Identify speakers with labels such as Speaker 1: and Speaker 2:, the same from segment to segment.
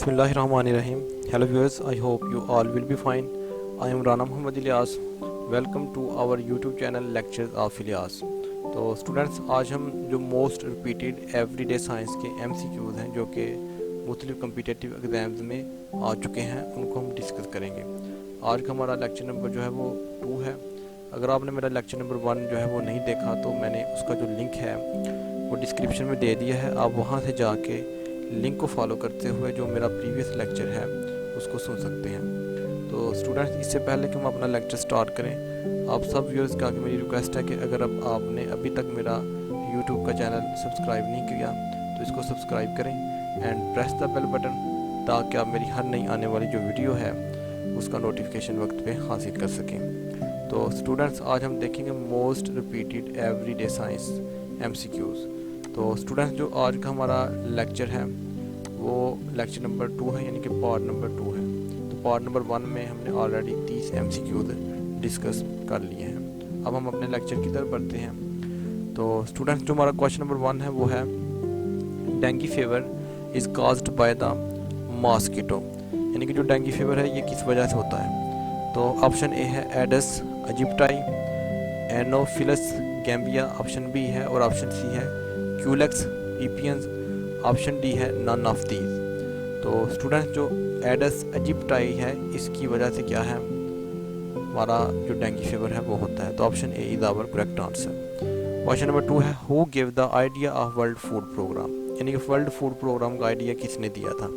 Speaker 1: Bismillahirrahmanirrahim. Hello viewers, I hope you all will be fine. I am Rana Muhammad Ilyas. Welcome to our YouTube channel Lectures of Ilyas. तो students, आज हम जो most repeated everyday science के MCQs हैं जो कि मुख्तलिफ competitive exams में आ चुके हैं, उनको हम डिस्कस करेंगे। आज का हमारा लेक्चर नंबर जो है वो 2 है। अगर आपने मेरा लेक्चर नंबर 1 जो है वो नहीं देखा तो मैंने उसका जो लिंक है वो डिस्क्रिप्शन में दे दिया है। आप वहाँ से जाके लिंक को फॉलो करते हुए जो मेरा प्रीवियस लेक्चर है उसको सुन सकते हैं। तो स्टूडेंट्स, इससे पहले कि हम अपना लेक्चर स्टार्ट करें, आप सब व्यूअर्स का मेरी रिक्वेस्ट है कि अगर अब आपने अभी तक मेरा यूट्यूब का चैनल सब्सक्राइब नहीं किया तो इसको सब्सक्राइब करें and press the bell button, ताकि आप मेरी हर नई आने वाली जो वीडियो है उसका नोटिफिकेशन वक्त पे हासिल कर सकें। तो स्टूडेंट्स, आज हम देखेंगे most repeated everyday science MCQs। तो स्टूडेंट्स, जो आज का हमारा लेक्चर है वो लेक्चर नंबर 2 है, यानी कि पार्ट नंबर 2 है। तो पार्ट नंबर 1 में हमने ऑलरेडी 30 MCQs डिस्कस कर लिए हैं। अब हम अपने लेक्चर की तरफ बढ़ते हैं। तो स्टूडेंट्स, जो हमारा क्वेश्चन नंबर 1 है वो है dengue fever is caused by the mosquito, यानी कि जो डेंगू फीवर है ये किस वजह से होता है। तो ऑप्शन ए है Aedes aegypti, Anopheles gambiae, option B है, और ऑप्शन सी है क्यूलेक्स पीपियंस, ऑप्शन डी है नन ऑफ दीज। तो स्टूडेंट्स, जो एडस अजिप्टाई है इसकी वजह से क्या है, हमारा जो डेंगू फीवर है वो होता है। तो option A is our correct answer. Question number 2 है who give the idea of world food programme, यानी कि वर्ल्ड फूड प्रोग्राम का आइडिया किसने दिया था।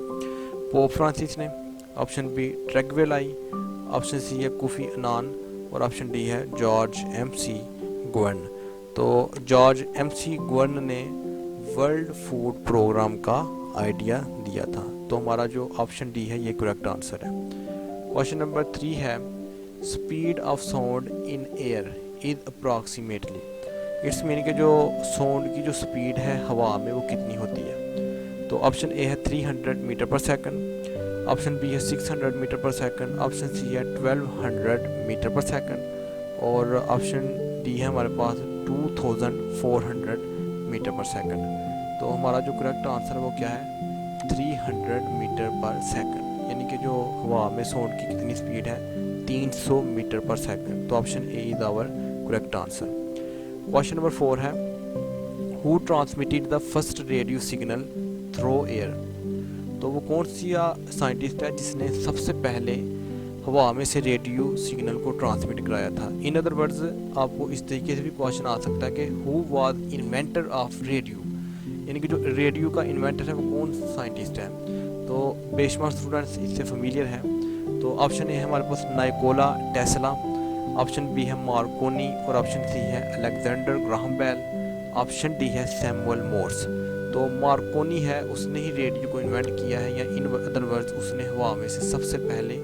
Speaker 1: पोप फ्रांसिस ने, ऑप्शन बी ट्रेगवेलाई, ऑप्शन सी है कोफी अनान, और ऑप्शन डी है जॉर्ज MC गोवन। तो जॉर्ज MC गोवन ने वर्ल्ड फूड प्रोग्राम का आइडिया दिया था। तो हमारा जो ऑप्शन डी है ये करेक्ट आंसर है। क्वेश्चन नंबर 3 है speed of sound in air is approximately, it's mean कि जो साउंड की जो स्पीड है हवा में वो कितनी होती है। तो ऑप्शन ए है 300 मीटर पर सेकंड, ऑप्शन बी है 600 मीटर पर सेकंड, ऑप्शन सी है 1200 मीटर पर सेकंड, और ऑप्शन डी है हमारे पास 2400 मीटर पर सेकंड। तो हमारा जो करेक्ट आंसर है वो क्या है 300 मीटर पर सेकंड, यानी कि जो हवा में साउंड की कितनी स्पीड है 300 मीटर पर सेकंड। तो option A is our correct answer. Question number 4 है who transmitted the first radio signal through air, तो वो कौन सी साइंटिस्ट है जिसने सबसे पहले हवा में से रेडियो सिग्नल को ट्रांसमिट कराया था। इन अदर वर्ड्स, आपको इस तरीके से भी क्वेश्चन आ सकता है कि who was inventor of radio, यानी कि जो रेडियो का इन्वेंटर है वो कौन साइंटिस्ट है। तो बेशुमार स्टूडेंट्स इससे फेमिलियर हैं। तो ऑप्शन ए है हमारे पास नाइकोला टेस्ला, ऑप्शन बी है मार्कोनी, और ऑप्शन सी है Alexander Graham Bell, option D है सैमुअल मोर्स। तो मार्कोनी है, उसने ही रेडियो को इन्वेंट किया है, या इन अदर वर्ड्स उसने हवा में से सबसे पहले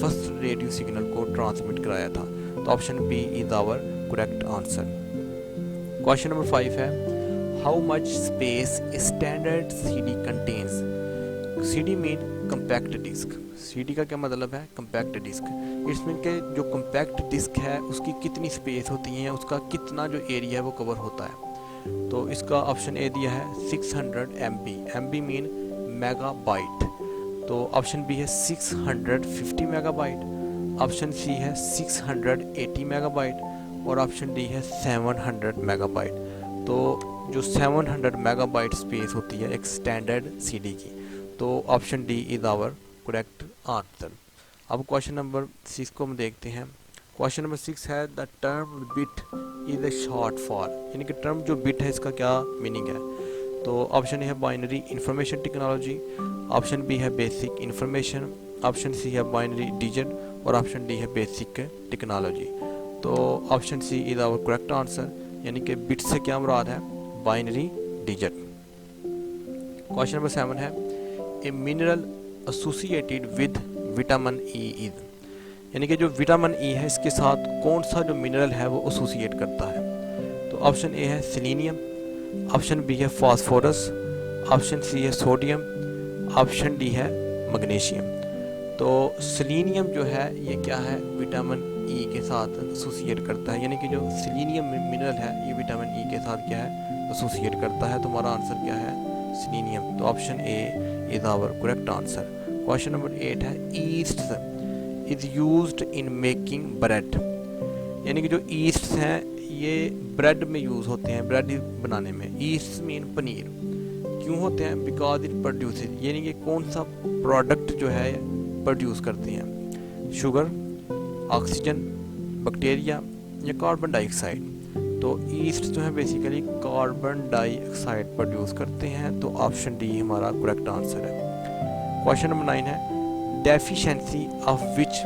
Speaker 1: फर्स्ट रेडियो सिग्नल को ट्रांसमिट कराया था। तो option B is our correct answer. Question number 5 है how much space standard CD contains, CD mean compact disc. CD का क्या मतलब है, कंपैक्ट डिस्क। इट्स मीन के जो कंपैक्ट डिस्क है उसकी कितनी स्पेस होती है, उसका कितना जो एरिया है वो कवर होता है। तो इसका ऑप्शन ए दिया है 600 MB, MB मीन मेगाबाइट। तो ऑप्शन बी है 650 मेगाबाइट, ऑप्शन सी है 680 मेगाबाइट, और ऑप्शन डी है 700 मेगाबाइट। तो जो 700 मेगाबाइट स्पेस होती है एक स्टैंडर्ड CD की। तो option D is our correct answer. अब क्वेश्चन नंबर 6 को हम देखते हैं। क्वेश्चन नंबर 6 है the term bit is a short for, यानी कि टर्म जो बिट है इसका क्या मीनिंग है। तो ऑप्शन ए है binary information technology, option B है बेसिक इंफॉर्मेशन, ऑप्शन सी है बाइनरी डिजिट, और ऑप्शन डी है बेसिक टेक्नोलॉजी। तो option C is our correct answer, यानी कि बिट से क्या मुराद है, बाइनरी डिजिट। क्वेश्चन नंबर 7 है a mineral associated with vitamin E is, यानी कि जो विटामिन E है इसके साथ कौन सा जो मिनरल है वो एसोसिएट करता है। तो ऑप्शन ए है सेलेनियम, ऑप्शन बी है फास्फोरस, ऑप्शन सी है सोडियम, ऑप्शन डी है मैग्नीशियम। तो सेलेनियम जो है ये क्या है, विटामिन E के साथ एसोसिएट करता है, यानी कि जो सेलेनियम मिनरल है ये विटामिन E के साथ क्या है एसोसिएट करता है। तो हमारा आंसर क्या है सेलेनियम। तो option A is our correct answer. Question number 8 है yeast is used in making bread, यानी कि जो ईस्ट हैं ये ब्रेड में यूज़ होते हैं, ब्रेड बनाने में। ईस्ट मीन पनीर, क्यों होते हैं? बिकॉज इट प्रोड्यूसेस, यानी कि कौन सा प्रोडक्ट जो है प्रोड्यूस करते हैं, शुगर, ऑक्सीजन, बैक्टीरिया या कार्बन डाइऑक्साइड। तो ईस्ट जो है बेसिकली कार्बन डाइऑक्साइड प्रोड्यूस करते हैं, तो ऑप्शन डी हमारा करेक्ट आंसर है। क्वेश्चन नंबर 9 है deficiency of which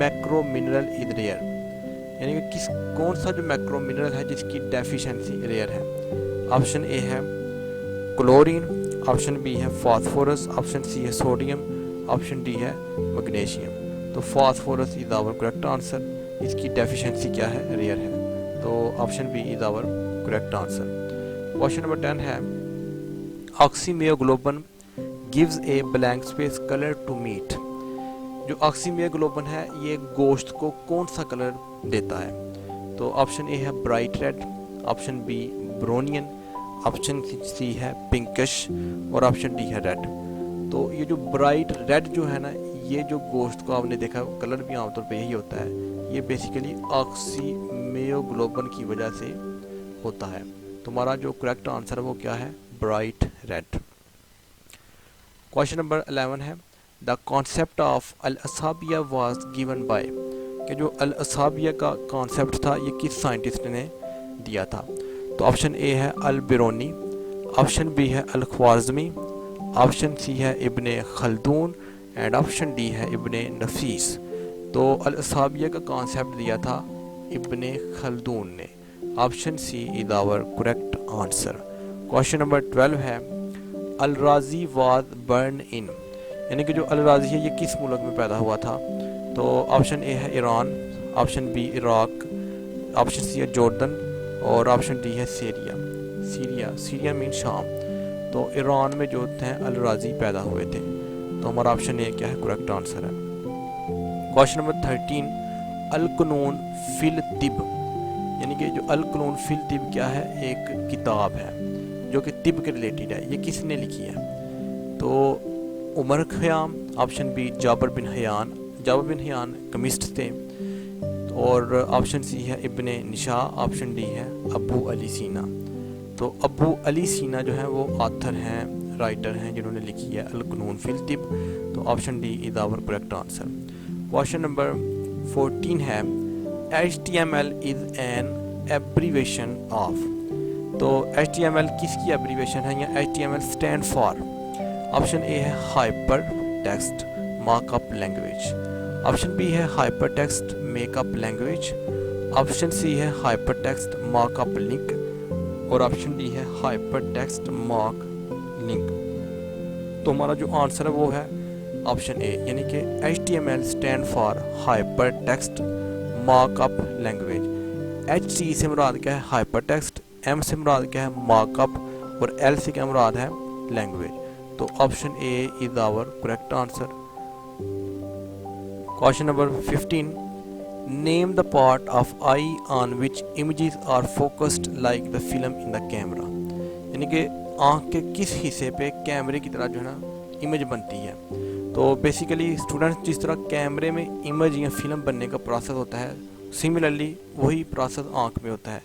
Speaker 1: macro mineral is rare, यानी कि कौन सा जो मैक्रो मिनरल है जिसकी डेफिशिएंसी रेयर है। ऑप्शन ए है क्लोरीन, ऑप्शन बी है फास्फोरस, ऑप्शन सी है सोडियम, ऑप्शन डी है मैग्नीशियम। तो phosphorus is our correct answer, इसकी डेफिशिएंसी क्या है? रेयर है, तो option B is our correct answer. Question number 10 है oxymyoglobin gives a blank space colour to meat, जो ऑक्सीमियोग्लोबिन है ये गोश्त को कौन सा कलर देता है? तो ऑप्शन ए है bright red, option B brownian, option सी है पिंकिश और ऑप्शन डी है रेड। तो ये जो ब्राइट रेड जो है ना, ये जो गोश्त को आपने देखा कलर भी आमतौर पे यही होता है, ये बेसिकली ऑक्सीमियोग्लोबिन की वजह से होता है। तो हमारा जो करेक्ट आंसर है वो क्या है? Bright red. क्वेश्चन नंबर 11 है द कॉन्सेप्ट ऑफ अल असाबिया वाज गिवन बाय, कि जो अल असाबिया का कॉन्सेप्ट था ये किस साइंटिस्ट ने दिया था? तो ऑप्शन ए है अल बिरोनी, ऑप्शन बी है अल ख्वारिज़मी, ऑप्शन सी है इब्ने खल्दून एंड ऑप्शन डी है इब्ने नफीस। तो अल असाबिया का कॉन्सेप्ट दिया था इब्ने खल्दून ने, option C is our correct answer. Question number 12 है अल राजी वाज बर्न इन, यानी कि जो अल राजी है ये किस मुल्क में पैदा हुआ था? तो ऑप्शन ए है Iran, option B Iraq, option सी है जॉर्डन और ऑप्शन डी है सीरिया मीन शाम। तो ईरान में जो थे अल राजी पैदा हुए थे, तो हमारा ऑप्शन ए क्या है? करेक्ट आंसर है। क्वेश्चन नंबर 13 अल क़ुनून फिल तिब, यानी कि जो अल क़ुनून फिल तिब क्या है? एक किताब है जो कि तिब के रिलेटेड है, ये किसने लिखी है? तो उमर ख़याम, ऑप्शन बी जाबर बिन हयान कमिस्ट थे और ऑप्शन सी है इब्ने निशा, ऑप्शन डी है अबू अली सीना। तो अबू अली सीना जो है वो ऑथर हैं, राइटर हैं जिन्होंने लिखी है अल क़ुनून फिल तिब, तो option D is our correct answer. Question number 14 है HTML is an abbreviation of, तो HTML किसकी एब्रीवेशन है या HTML स्टैंड फॉर? ऑप्शन ए है hyper text markup language, option B है hyper text makeup language, option सी है हाइपर टेक्स्ट मार्कअप लिंक और option D है हाइपर टेक्स्ट मार्क लिंक। तो हमारा जो आंसर है वो है ऑप्शन ए, यानी कि HTML stand for hyper text markup language. HT से मुराद क्या है? हाइपर टेक्स्ट, M से मुराद क्या है? मार्कअप और L से क्या मुराद है? लैंग्वेज। तो option A is our correct answer. Question number 15 name the part of eye on which images are focused like the film in the camera, यानी कि आँख के किस हिस्से पे कैमरे की तरह जो है ना इमेज बनती है। तो बेसिकली स्टूडेंट्स जिस तरह कैमरे में इमेज या फिल्म बनने का प्रोसेस होता है, सिमिलरली वही प्रोसेस आँख में होता है,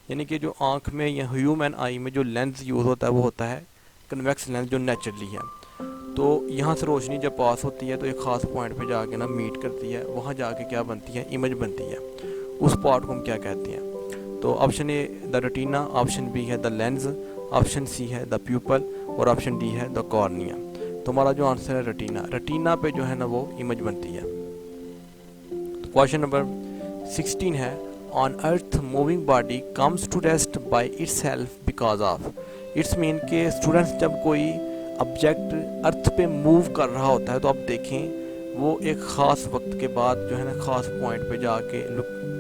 Speaker 1: यानी कि जो आँख में या ह्यूमन आई में जो लेंस यूज़ होता है वो होता है कन्वेक्स लेंस जो नेचुरली है। तो यहाँ से रोशनी जब पास होती है तो एक ख़ास पॉइंट पे जाके ना मीट करती है, वहाँ जाके क्या बनती है? इमेज बनती है। उस पार्ट को हम क्या कहते हैं? तो option A the retina, option B है द लेंस, ऑप्शन सी है द प्यूपल और ऑप्शन डी है द कॉर्निया। तो हमारा जो आंसर है रेटिना पे जो है ना वो इमेज बनती है। क्वेश्चन नंबर 16 है on earth moving body comes to rest by itself because of, it's mean के स्टूडेंट्स जब कोई ऑब्जेक्ट अर्थ पे मूव कर रहा होता है तो आप देखें वो एक ख़ास वक्त के बाद जो है ना ख़ास पॉइंट पे जाके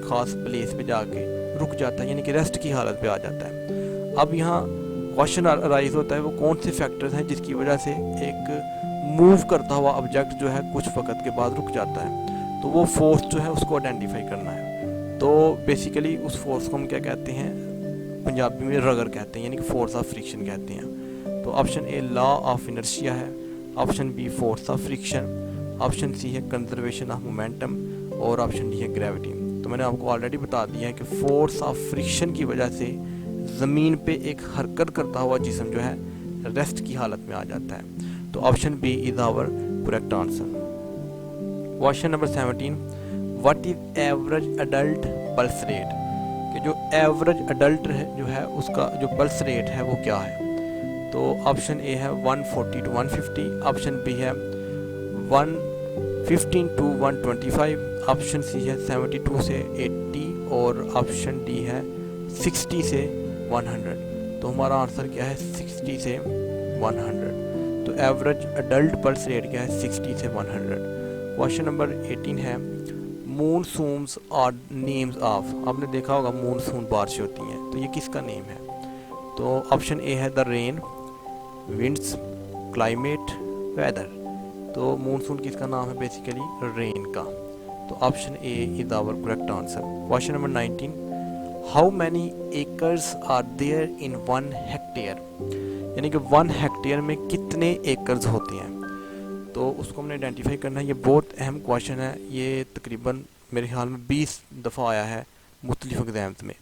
Speaker 1: ख़ास प्लेस पे जाके रुक जाता है, यानी कि रेस्ट की हालत पे आ जाता है। अब यहाँ क्वेश्चन अराइज होता है वो कौन से फैक्टर्स हैं जिसकी वजह से एक मूव करता हुआ ऑब्जेक्ट जो है कुछ वक्त के बाद रुक जाता है, तो वो फोर्स जो है उसको आइडेंटिफाई करना है। तो बेसिकली उस फोर्स को हम क्या कहते हैं? पंजाबी में रगर कहते हैं, यानी कि फोर्स ऑफ फ्रिक्शन कहते हैं। तो option a law of inertia है, option b force of friction, option सी है कंजर्वेशन ऑफ मोमेंटम और ऑप्शन डी है ग्रेविटी। तो मैंने आपको ऑलरेडी बता दिया है कि फोर्स ऑफ फ्रिक्शन की वजह से ज़मीन पे एक हरकत करता हुआ जिस्म जो है रेस्ट की हालत में आ जाता है। तो option B is our correct answer. Question number 17, what is average adult pulse rate, कि जो एवरेज अडल्ट जो है उसका जो पल्स रेट है वो क्या है। तो ऑप्शन ए है 140 to 150, ऑप्शन बी है 115 to 125, ऑप्शन सी है 72 से 80 और ऑप्शन डी है 60 से 100। तो हमारा आंसर क्या है 60 से 100। तो एवरेज अडल्ट पल्स रेट क्या है 60 से 100। क्वेश्चन नंबर 18 है मूनसून्स आर नेम्स ऑफ, आपने देखा होगा मूनसून बारिश होती हैं, तो ये किसका नेम है। तो ऑप्शन ए है the rain, winds, climate, weather. तो मूनसून किसका नाम है, बेसिकली रेन का। तो option A is our correct answer. Question number 19, how many acres are there in 1 hectare, यानी कि 1 हेक्टेयर में कितने एकर्स होते हैं। तो उसको हमने आइडेंटिफाई करना है। ये बहुत अहम क्वेश्चन है, ये तकरीबन मेरे ख्याल में 20 दफ़ा आया है मुख्तलिफ एग्ज़ाम्स में।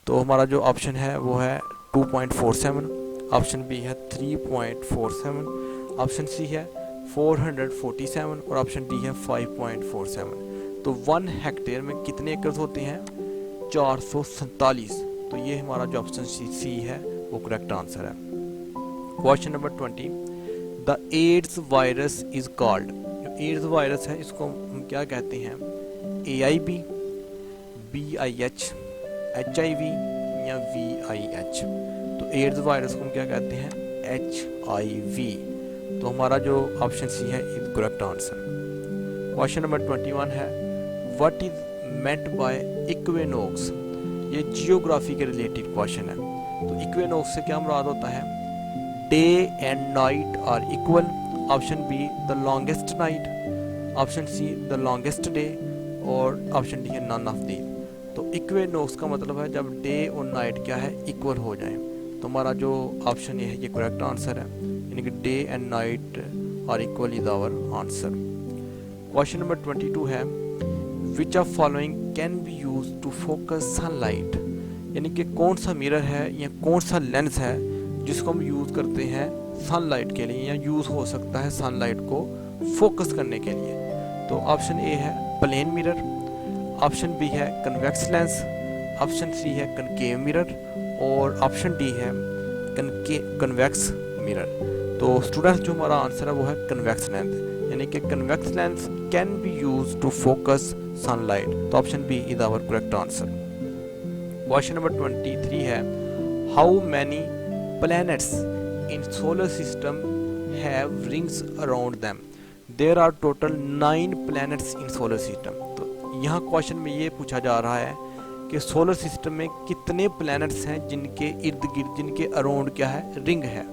Speaker 1: तो हमारा जो ऑप्शन है वो है 2.47, ऑप्शन बी है 3.47, ऑप्शन सी है 447 और ऑप्शन डी है 5.47। तो 1 हेक्टेयर में कितने एकर्स होते हैं 447। तो ये हमारा जो ऑप्शन सी है वो करेक्ट आंसर है। Question number 20, the AIDS virus is called, जो एड्स वायरस है इसको हम क्या कहते हैं, AIV, BIH, HIV या VIH। तो एड्स वायरस को हम क्या कहते हैं HIV। तो हमारा जो ऑप्शन सी है is correct answer. Question number 21 है what is meant by equinox, ये जियोग्राफी के रिलेटेड क्वेश्चन है। तो इक्विनोक्स से क्या मुराद होता है, day and night are equal, option B the longest night, option C the longest day और ऑप्शन डी है नन ऑफ दीज। तो इक्विनोक्स का मतलब है जब डे और नाइट क्या है इक्वल हो जाए। तो हमारा जो ऑप्शन ये करेक्ट आंसर है, यानी कि day and night are equal is our answer. Question number 22 है which of following can be use to focus sunlight, यानी कि कौन सा मिरर है या कौन सा लेंस है जिसको हम यूज़ करते हैं सनलाइट के लिए या यूज़ हो सकता है सनलाइट को फोकस करने के लिए। तो ऑप्शन ए है प्लेन मिरर, ऑप्शन बी है कन्वेक्स लेंस, ऑप्शन सी है कनकेव मिरर और ऑप्शन डी है कन्वेक्स मिरर। तो स्टूडेंट्स जो हमारा आंसर है वो है कन्वेक्स लेंस, यानी कि convex lens can be use to focus sunlight. तो option B is our correct answer. Question number 23 है how many planets in solar system have rings around them, there are total 9 planets in solar system। तो यहाँ question में ये पूछा जा रहा है कि सोलर सिस्टम में कितने प्लैनेट्स हैं जिनके इर्द गिर्द जिनके अराउंड क्या है रिंग है,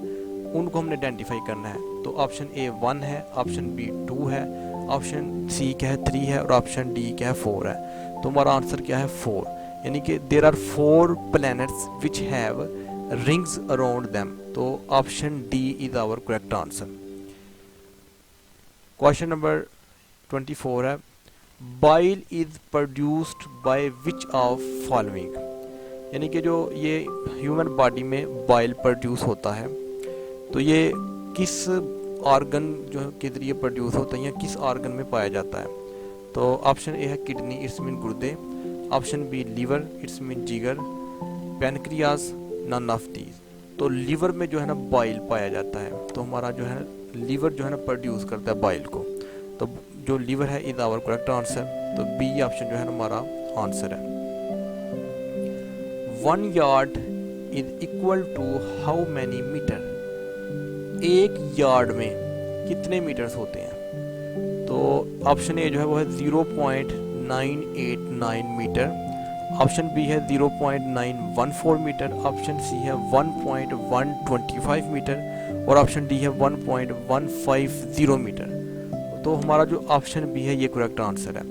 Speaker 1: उनको हमने आइडेंटिफाई करना है। तो ऑप्शन ए 1 है, ऑप्शन बी 2 है, ऑप्शन सी क्या है 3 है और ऑप्शन डी क्या है 4 है। तो हमारा आंसर क्या है 4, यानी कि there are 4 planets which have rings around them। तो option D is our correct answer. Question number 24 है bile is produced by which of following, यानी कि जो ये ह्यूमन बॉडी में बाइल प्रोड्यूस होता है तो ये किस ऑर्गन जो के जरिए प्रोड्यूस होता है या किस ऑर्गन में पाया जाता है। तो ऑप्शन ए है किडनी, इट्स मीन गुर्दे, option B liver, its mean जिगर, पैनक्रियाज, नन ऑफ दीज। तो लीवर में जो है ना बाइल पाया जाता है, तो हमारा जो है लीवर जो है ना प्रोड्यूस करता है बाइल को। तो जो लीवर है इज आवर करेक्ट आंसर। तो बी ऑप्शन जो है ना हमारा आंसर है। 1 yard is equal to how many metre, 1 yard में कितने मीटर्स होते हैं। तो ऑप्शन ए जो है वो है 0.989 मीटर, ऑप्शन बी है 0.914 मीटर, ऑप्शन सी है 1.125 मीटर और ऑप्शन डी है 1.150 मीटर। तो हमारा जो ऑप्शन बी है ये करेक्ट आंसर है,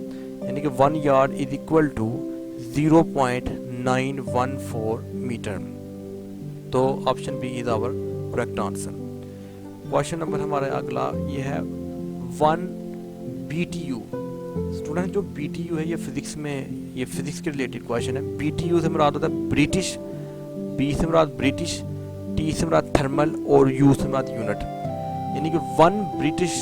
Speaker 1: यानी कि 1 yard is equal to 0.914 metre. तो option B is our correct answer. Question number हमारा अगला ये है 1 BTU। स्टूडेंट जो BTU है ये फिजिक्स में, ये फिजिक्स के रिलेटेड क्वेश्चन है। BTU से मुराद होता है ब्रिटिश, B से मुराद ब्रिटिश, T से मुराद थर्मल और U से मुराद यूनिट। यानी कि 1 ब्रिटिश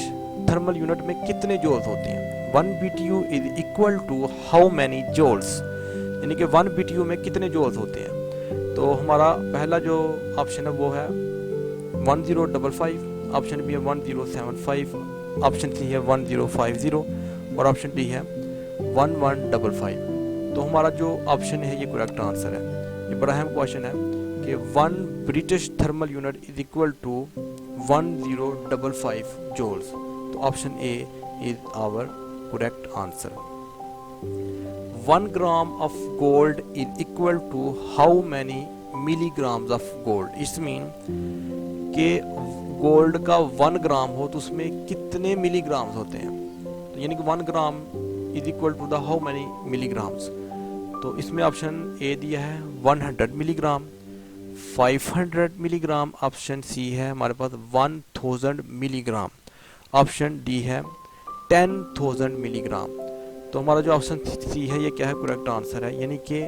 Speaker 1: थर्मल यूनिट में कितने जूल्स होते हैं। 1 BTU is equal to how many joules, यानी कि 1 BTU में कितने जूल्स होते हैं। तो हमारा पहला जो ऑप्शन है वो है 1055, ऑप्शन बी है 1075, ऑप्शन सी है 1050 और ऑप्शन डी है 1155। तो हमारा जो ऑप्शन है ये करेक्ट आंसर है। ये बड़ा अहम क्वेश्चन है कि 1 British thermal unit is equal to 1055 joules. तो option A is our correct answer. 1 gram of gold is equal to how many milligrams of gold. It's mean कि गोल्ड का 1 ग्राम हो तो उसमें कितने मिलीग्राम्स होते हैं। तो यानी कि 1 gram is equal to the how many milligrams. तो इसमें ऑप्शन ए दिया है 100 मिलीग्राम, 500 मिलीग्राम, ऑप्शन सी है हमारे पास 1000 मिलीग्राम, ऑप्शन डी है 10,000 मिलीग्राम। तो हमारा जो ऑप्शन सी है ये क्या है, करेक्ट आंसर है। यानी कि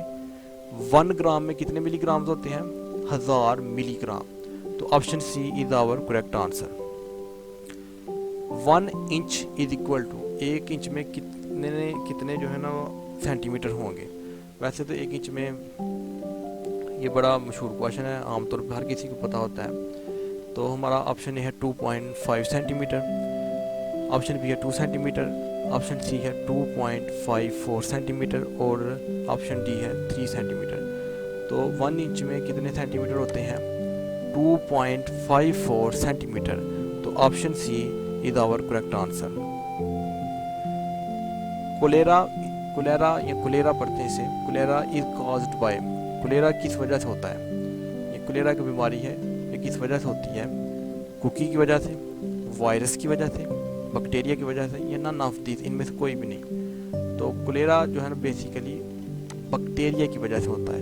Speaker 1: 1 ग्राम में कितने मिलीग्राम्स होते हैं, 1000 मिलीग्राम। तो option C is our correct answer. 1 inch is equal to, 1 inch में कितने जो है ना सेंटीमीटर होंगे। वैसे तो 1 इंच में ये बड़ा मशहूर क्वेश्चन है, आमतौर पर हर किसी को पता होता है। तो हमारा ऑप्शन ए है 2.5 सेंटीमीटर, ऑप्शन बी है 2 सेंटीमीटर, ऑप्शन सी है 2.54 सेंटीमीटर और ऑप्शन डी है 3 सेंटीमीटर। तो 1 इंच में कितने सेंटीमीटर होते हैं, 2.54 सेंटीमीटर। तो option C is our correct answer. Cholera पढ़ते हैं इसे। Cholera is caused by, cholera किस वजह से होता है। ये कोलेरा की बीमारी है, ये किस वजह से होती है, कुकी की वजह से, वायरस की वजह से, बैक्टीरिया की वजह से, या नन ऑफ दिस, इनमें से कोई भी नहीं। तो कोलेरा जो है ना बेसिकली बैक्टीरिया की वजह से होता है।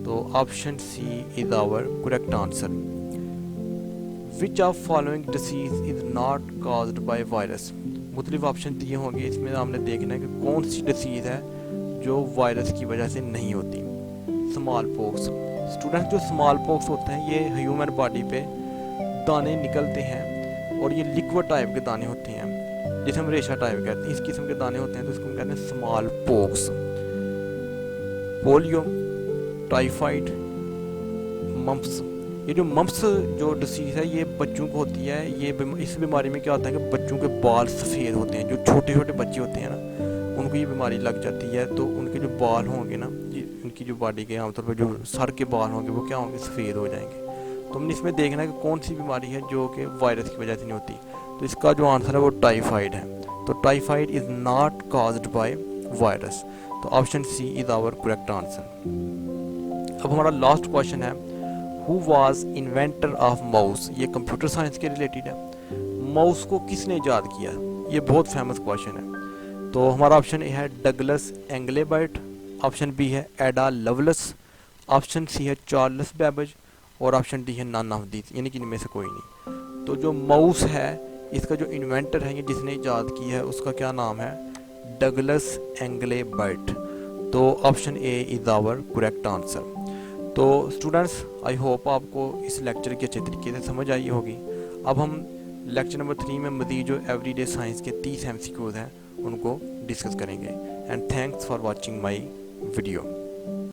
Speaker 1: तो option C is our correct answer. Which of following disease is not caused by virus. मुख्तलिफ ऑप्शन दिए होंगे, इसमें हमने देखना है कि कौन सी डिसीज़ है जो वायरस की वजह से नहीं होती। Small pox. स्टूडेंट्स जो स्मॉल पॉक्स होते हैं ये ह्यूमन बॉडी पे दाने निकलते हैं और ये लिक्विड टाइप के दाने होते हैं जिसे हम रेशा टाइप कहते हैं। इस किस्म के दाने होते हैं तो इसको हम कहते हैं small pox. Polio, typhoid, mumps. ये जो मम्प्स जो डिसीज़ है ये बच्चों को होती है। ये इस बीमारी में क्या होता है कि बच्चों के बाल सफ़ेद होते हैं। जो छोटे छोटे बच्चे होते हैं ना उनको ये बीमारी लग जाती है तो उनके जो बाल होंगे ना, उनकी जो बॉडी के आमतौर पर जो सर के बाल होंगे वो क्या होंगे, सफ़ेद हो जाएंगे। तो हमने इसमें देखना है कि कौन सी बीमारी है जो कि वायरस की वजह से नहीं होती। तो इसका जो आंसर है वो टाइफाइड है। तो typhoid is not caused by virus. तो option c is our correct answer. अब हमारा लास्ट क्वेश्चन है, who was inventor of mouse. ये कंप्यूटर साइंस के रिलेटेड है। माउस को किसने ईजाद किया, ये बहुत फेमस क्वेश्चन है। तो हमारा ऑप्शन ए है डगलस एंग्लेबर्ट, ऑप्शन बी है एडा लवलस, ऑप्शन सी है चार्ल्स बेबेज और ऑप्शन डी है नन ऑफ दीस, यानी कि इनमें से कोई नहीं। तो जो माउस है इसका जो इन्वेंटर है, ये जिसने ईजाद की है उसका क्या नाम है, डगलस एंग्लेबर्ट। तो option A is our correct answer. तो स्टूडेंट्स आई होप आपको इस लेक्चर की अच्छे तरीके से समझ आई होगी। अब हम लेक्चर नंबर 3 में मज़ीद जो एवरीडे साइंस के 30 MCQs हैं उनको डिस्कस करेंगे। And thanks for watching my video.